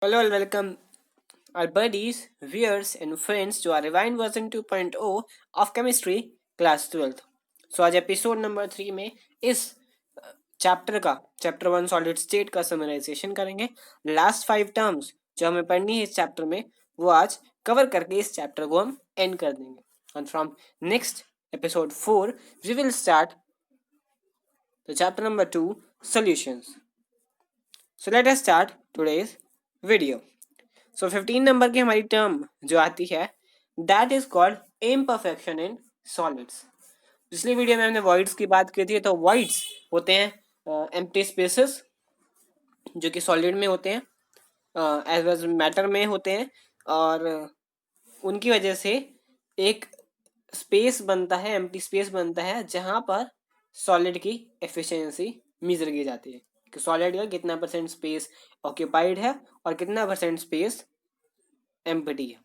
Hello and welcome our buddies, viewers and friends to our rewind version 2.0 of chemistry class 12th. So आज episode number 3 में इस chapter 1 solid state का summarization करेंगे. Last 5 terms जो हमें पढ़नी है इस चैप्टर में वो आज कवर करके इस चैप्टर को हम एंड कर देंगे. And from next episode 4 we will start the chapter number 2 solutions. So let us start today's video. So 15 number की हमारी टर्म जो आती है that is called imperfection in solids. पिछली वीडियो में हमने वॉइड्स की बात की थी. तो वॉइड्स होते हैं एम्प्टी स्पेसेस जो कि सॉलिड में होते हैं एज वेल मैटर में होते हैं और उनकी वजह से एक स्पेस बनता है, एम्प्टी स्पेस बनता है जहां पर सॉलिड की एफिशिएंसी मेजर की जाती है कि सॉलिड का कितना परसेंट स्पेस ऑक्यूपाइड है और कितना परसेंट स्पेस एम्प्टी है.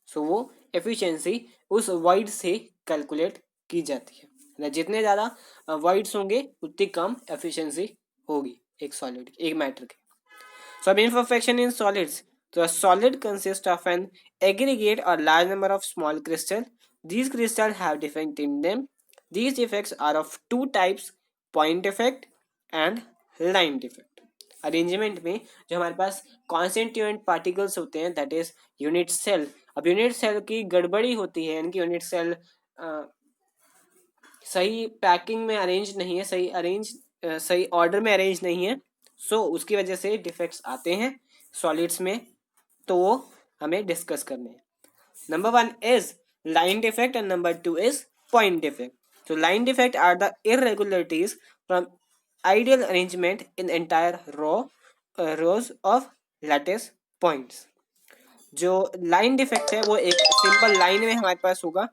सो वो एफिशिएंसी उस वॉइड से कैलकुलेट की जाती है. जितने ज़्यादा वॉइड्स होंगे उतनी कम एफिशिएंसी होगी एक सॉलिड एक मैटर की. सो अब इम्परफेक्शन इन सॉलिड्स. तो a solid consists of an aggregate or large number of small crystals. These crystals have defects in them. These defects are of two types, point defect and line defect. Arrangement में जो हमारे पास constituent particles होते हैं that is unit cell. अब unit cell की गड़बड़ी होती है, इनकी यूनिट सेल सही पैकिंग में अरेंज नहीं है, सही ऑर्डर में अरेंज नहीं है. सो उसकी वजह से डिफेक्ट्स आते हैं सॉलिड्स में. तो वो हमें डिस्कस करने हैं. Number 1 is line defect and number 2 is point defect. So line defect are the irregularities from ideal arrangement in entire rows of lattice points. जो लाइन डिफेक्ट है वो एक सिंपल लाइन में हमारे पास होगा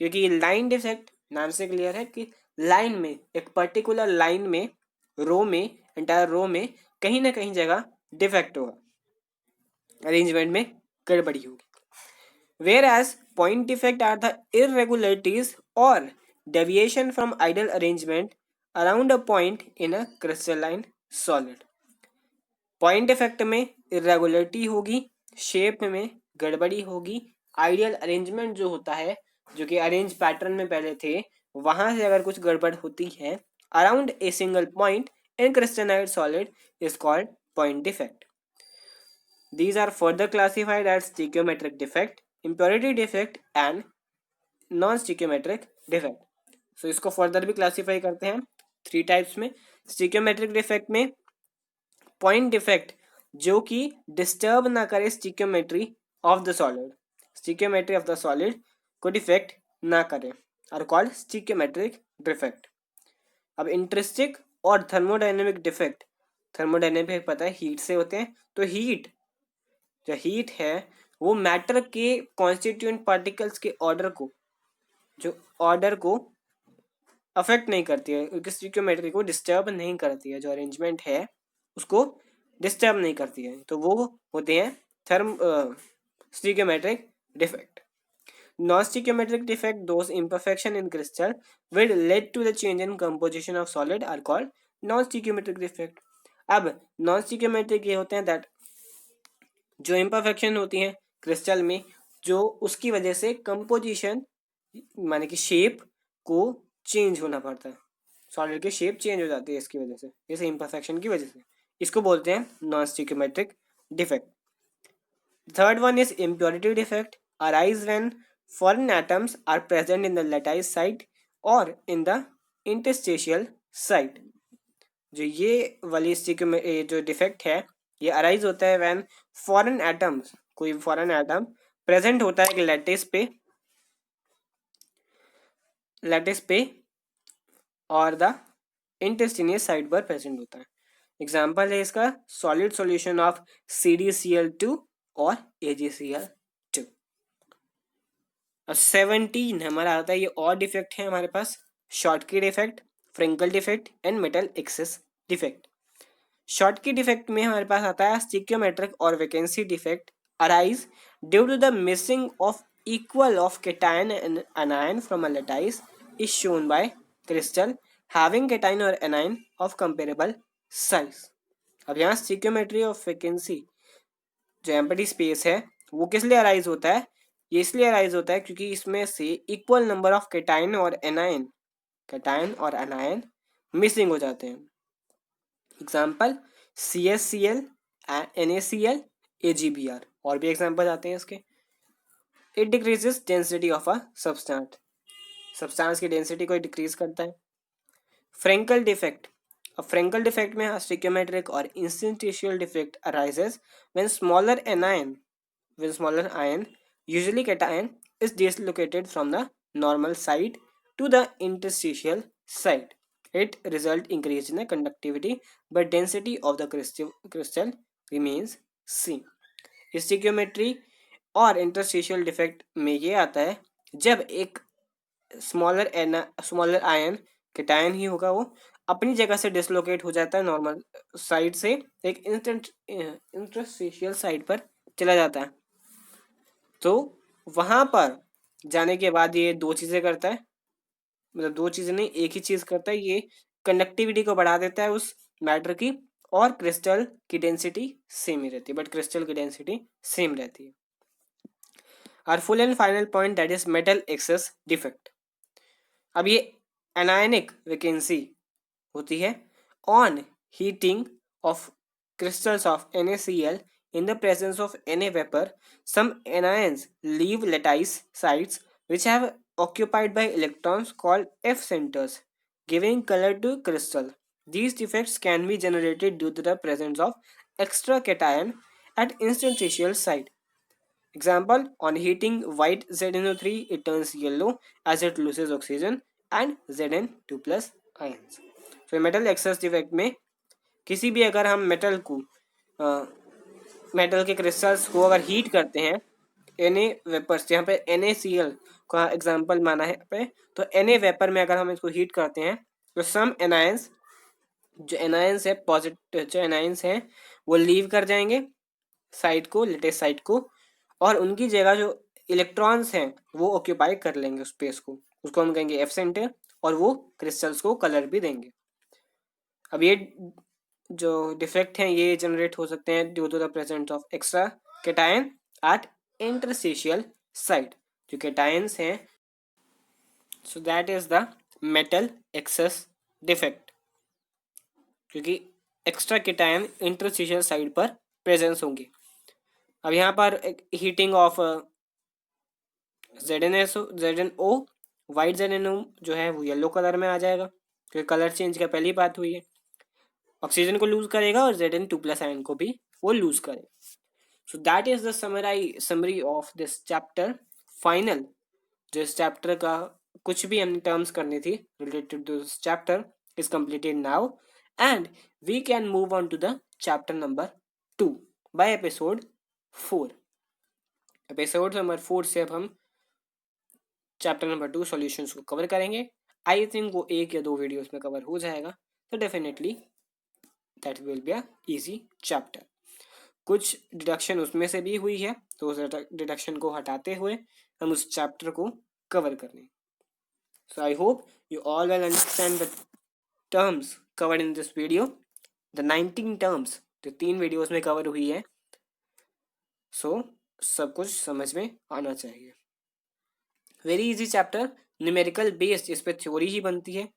क्योंकि लाइन डिफेक्ट नाम से क्लियर है कि लाइन में एक पर्टिकुलर लाइन में रो में एंटायर रो में कहीं ना कहीं जगह डिफेक्ट होगा, अरेंजमेंट में गड़बड़ी होगी. Whereas point defect are the irregularities or deviation from ideal arrangement around a point in a crystalline solid. Point defect में इरेगुलरिटी होगी, शेप में गड़बड़ी होगी, आइडियल अरेंजमेंट जो होता है जो कि अरेंज पैटर्न में पहले थे वहां से अगर कुछ गड़बड़ होती है around a single point in crystalline solid is called point defect. These are further classified as stoichiometric defect, impurity defect and non-stoichiometric defect. So इसको फर्दर भी क्लासीफाई करते हैं 3 टाइप्स में. स्टिक्योमेट्रिक डिफेक्ट में पॉइंट डिफेक्ट जो कि disturb ना करे stoichiometry of the solid, stoichiometry of the solid को डिफेक्ट ना करे आर कॉल्ड स्टिक्योमेट्रिक डिफेक्ट. अब इंट्रिंसिक और थर्मोडायनेमिक डिफेक्ट. थर्मोडायनेमिक पता है हीट से होते हैं. तो जो हीट है वो मैटर के कॉन्स्टिट्यूएंट पार्टिकल्स के ऑर्डर को अफेक्ट नहीं करती है, स्टिक्योमेट्री को डिस्टर्ब नहीं करती है, जो अरेंजमेंट है उसको डिस्टर्ब नहीं करती है. तो वो होते हैं स्टिक्योमेट्रिक defect. Non-stoichiometric defect, those imperfection in crystal will lead to the change in composition of solid are called non-stoichiometric defect. अब non-stoichiometric ये होते हैं दैट जो इम्परफेक्शन होती हैं क्रिस्टल में जो उसकी वजह से कंपोजिशन माने कि शेप को चेंज होना पड़ता है, सॉलिड की शेप चेंज हो जाती है इसकी वजह से, जैसे इम्परफेक्शन की वजह से. इसको बोलते हैं non stoichiometric defect. Third one is impurity defect. Arise when foreign atoms are present in the lattice site or in the interstitial site. जो ये वाली जो डिफेक्ट है ये अराइज होता है व्हेन फॉरेन एटम्स, कोई फॉरेन एटम प्रेजेंट होता है एक लैटिस पे और द इंटेस्टिनियस साइड पर प्रेजेंट होता है. एग्जाम्पल है इसका सॉलिड सॉल्यूशन ऑफ CdCl2 और AgCl2. 17 हमारा आता है ये और डिफेक्ट है हमारे पास. Schottky defect, Frenkel defect and metal excess defect. Schottky defect में हमारे पास आता है स्टिक्योमेट्रिक और vacancy defect arise due to the missing of equal of cation and anion from a lattice is shown by crystal having cation और anion of comparable size. अब यहाँ stoichiometry of vacancy जो एम्प्टी स्पेस है वो किस लिए arise होता है? ये इसलिए अराइज होता है क्योंकि इसमें से इक्वल नंबर ऑफ कैटायन और एनायन मिसिंग हो जाते हैं। Example CaCl, NaCl, AgBr। और भी एग्जाम्पल आते हैं इसके। It decreases density of a substance की डेंसिटी को डिक्रीज करता है। Frenkel defect. अब फ्रेंकल डिफेक्ट में स्टिक्योमेट्रिक और इंस्टेंटेशियल defect arises when smaller ion, usually cation, is dislocated from the normal side to the interstitial side. It result increase in the conductivity, but density of the crystal remains same. स्टिक्योमेट्री और interstitial defect में ये आता है जब एक smaller ion cation ही होगा, वो अपनी जगह से डिसलोकेट हो जाता है नॉर्मल साइड से एक इंटरस्टिशियल साइड पर चला जाता है। तो वहां पर जाने के बाद ये दो चीजें करता है, मतलब दो चीजें नहीं, एक ही चीज करता है। ये कंडक्टिविटी को बढ़ा देता है उस मैटर की, और क्रिस्टल की डेंसिटी सेम ही रहती है, बट क्रिस्टल की डेंसिटी सेम रहती है। और full and final point that is metal excess defect. अब ये एनायनिक वैकेंसी होती है on heating of crystals of NaCl in the presence of Na vapor. Some anions leave lattice sites which have occupied by electrons called F centers, giving color to crystal. These defects can be generated due to the presence of extra cation at interstitial site. Example, on heating white ZnO3, it turns yellow as it loses oxygen and Zn2 plus ions. So metal excess defect में किसी भी अगर हम metal के crystals को अगर heat करते हैं, Na वेपर्स, यहाँ पे NaCl का एग्जांपल माना है पे, तो Na वेपर में अगर हम इसको हीट करते हैं तो सम एनायंस, जो एनायंस है पॉजिटिव, जो एनायंस हैं वो लीव कर जाएंगे साइड को, लेटेस्ट साइड को, और उनकी जगह जो इलेक्ट्रॉन्स हैं वो ऑक्यूपाई कर लेंगे उस स्पेस को, उसको हम कहेंगे एफ सेंटर, और वो क्रिस्टल्स को कलर भी देंगे। अब ये जो डिफेक्ट हैं ये जनरेट हो सकते हैं due to the presence of extra cation at interstitial site. जो कैटायंस हैं, so that is the metal excess defect, क्योंकि एक्स्ट्रा कैटायन इंटरस्टिशियल साइड पर प्रेजेंस होंगे। अब यहाँ पर heating of ZnO, white ZnO जो है वो येलो कलर में आ जाएगा, क्योंकि कलर चेंज का पहली बात हुई है। ऑक्सीजन को लूज करेगा और Zn2 प्लस आयन को भी वो लूज करेगा। सो that is the summary of this chapter. Final जो इस चैप्टर का कुछ भी हमने टर्म्स करनी थी related to this chapter is completed now, and we can move on to the chapter number 2 by episode 4। Episode number 4 से अब हम चैप्टर नंबर 2 सॉल्यूशंस को कवर करेंगे। आई थिंक वो 1 या 2 वीडियोस में कवर हो जाएगा, तो definitely that will be a easy chapter. कुछ डिडक्शन उसमें से भी हुई है, तो उस डिडक्शन को हटाते हुए हम उस चैप्टर को कवर कर लें। So I hope you all will understand the terms covered in this video, the 19 terms जो 3 वीडियोस में कवर हुई है। सो सब कुछ समझ में आना चाहिए। Very easy chapter, numerical based, इस पे थ्योरी ही बनती है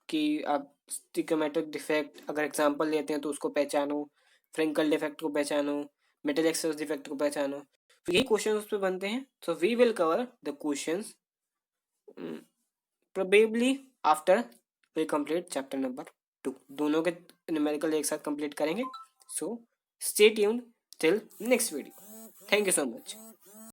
कि आप स्टिक्योमेट्रिक डिफेक्ट अगर एग्जांपल लेते हैं तो उसको पहचानो, फ्रेंकल डिफेक्ट को पहचानो, मेटल एक्सेस डिफेक्ट को पहचानो, तो यही क्वेश्चन उस पर बनते हैं। So we will cover the questions probably after we complete chapter number 2। दोनों के न्यूमेरिकल एक साथ कंप्लीट करेंगे। So stay tuned till next video. Thank you so much.